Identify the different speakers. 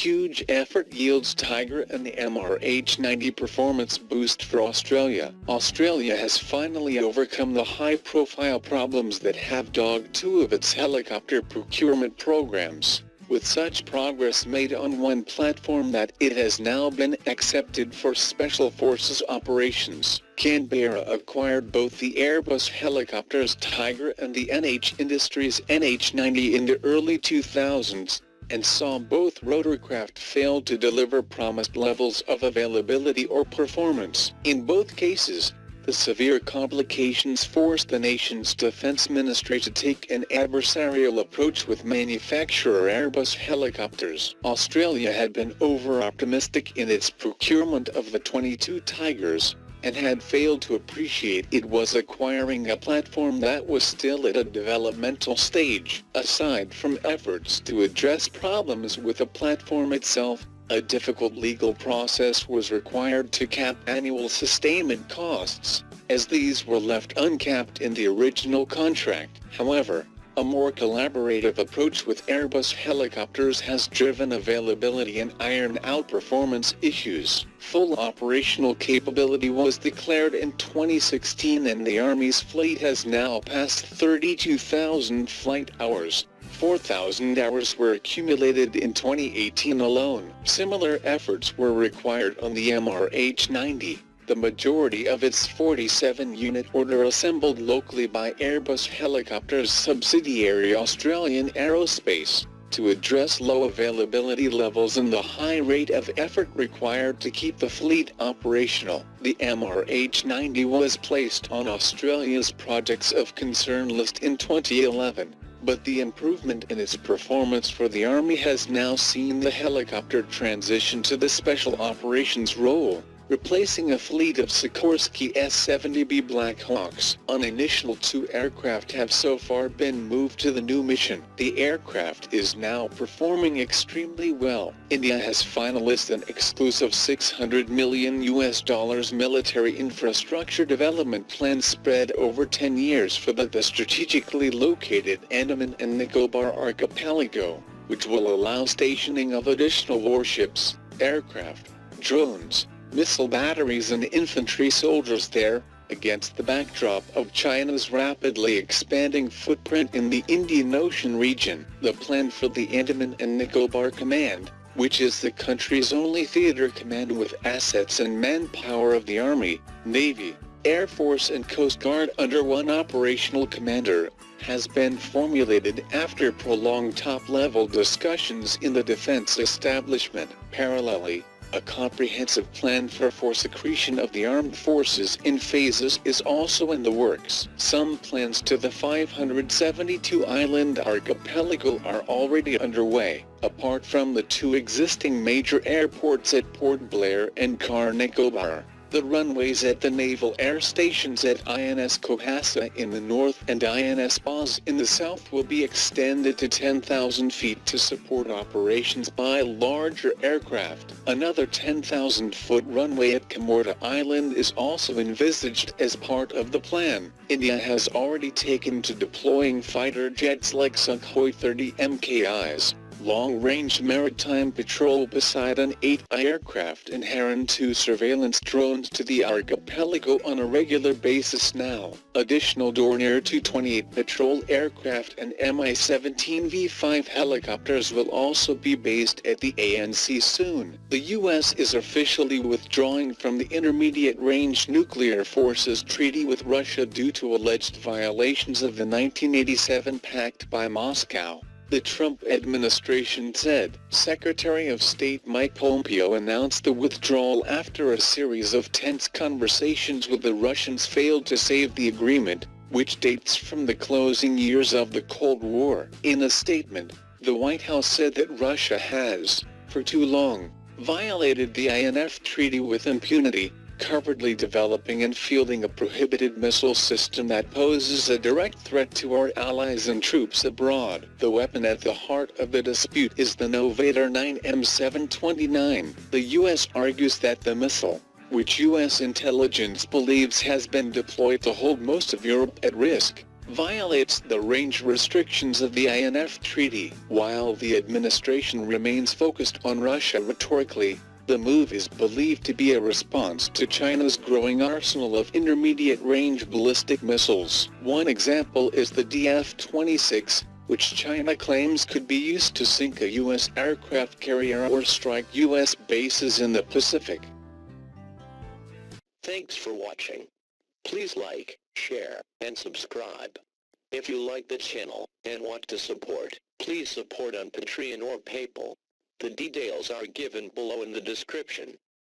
Speaker 1: huge effort yields Tiger and the MRH90 performance boost for Australia. Australia has finally overcome the high-profile problems that have dogged two of its helicopter procurement programs, with such progress made on one platform that it has now been accepted for Special Forces operations. Canberra acquired both the Airbus helicopters Tiger and the NH Industries NH90 in the early 2000s, and saw both rotorcraft fail to deliver promised levels of availability or performance. In both cases, the severe complications forced the nation's defense ministry to take an adversarial approach with manufacturer Airbus helicopters. Australia had been over-optimistic in its procurement of the 22 Tigers, and had failed to appreciate it was acquiring a platform that was still at a developmental stage. Aside from efforts to address problems with the platform itself, a difficult legal process was required to cap annual sustainment costs, as these were left uncapped in the original contract. However, a more collaborative approach with Airbus helicopters has driven availability and ironed out performance issues. Full operational capability was declared in 2016 and the Army's fleet has now passed 32,000 flight hours. 4,000 hours were accumulated in 2018 alone. Similar efforts were required on the MRH90. The majority of its 47-unit order assembled locally by Airbus Helicopters subsidiary Australian Aerospace, to address low availability levels and the high rate of effort required to keep the fleet operational. The MRH90 was placed on Australia's Projects of Concern list in 2011. But the improvement in its performance for the Army has now seen the helicopter transition to the Special Operations role, replacing a fleet of Sikorsky S-70B Black Hawks. An initial 2 aircraft have so far been moved to the new mission. The aircraft is now performing extremely well. India has finalised an exclusive $600 million military infrastructure development plan spread over 10 years for the strategically located Andaman and Nicobar archipelago, which will allow stationing of additional warships, aircraft, drones, missile batteries and infantry soldiers there, against the backdrop of China's rapidly expanding footprint in the Indian Ocean region. The plan for the Andaman and Nicobar Command, which is the country's only theater command with assets and manpower of the Army, Navy, Air Force and Coast Guard under one operational commander, has been formulated after prolonged top-level discussions in the defense establishment. Parallelly, a comprehensive plan for force accretion of the armed forces in phases is also in the works. Some plans to the 572-island archipelago are already underway. Apart from the 2 existing major airports at Port Blair and Car Nicobar, the runways at the naval air stations at INS Cohassa in the north and INS Baz in the south will be extended to 10,000 feet to support operations by larger aircraft. Another 10,000-foot runway at Kamorta Island is also envisaged as part of the plan. India has already taken to deploying fighter jets like Sukhoi 30 MKIs, long-range maritime patrol Poseidon 8 aircraft and Heron 2 surveillance drones to the archipelago on a regular basis now. Additional Dornier 228 patrol aircraft and Mi-17 V5 helicopters will also be based at the ANC soon. The U.S. is officially withdrawing from the Intermediate-Range Nuclear Forces Treaty with Russia due to alleged violations of the 1987 pact by Moscow, the Trump administration said. Secretary of State Mike Pompeo announced the withdrawal after a series of tense conversations with the Russians failed to save the agreement, which dates from the closing years of the Cold War. In a statement, the White House said that Russia has, for too long, violated the INF treaty with impunity, covertly developing and fielding a prohibited missile system that poses a direct threat to our allies and troops abroad. The weapon at the heart of the dispute is the Novator 9 M729. The U.S. argues that the missile, which U.S. intelligence believes has been deployed to hold most of Europe at risk, violates the range restrictions of the INF treaty. While the administration remains focused on Russia rhetorically, the move is believed to be a response to China's growing arsenal of intermediate-range ballistic missiles. One example is the DF-26, which China claims could be used to sink a U.S. aircraft carrier or strike U.S. bases in the Pacific.
Speaker 2: Thanks for watching. Please like, share, and subscribe. If you like the channel and want to support, please support on Patreon or PayPal. The details are given below in the description.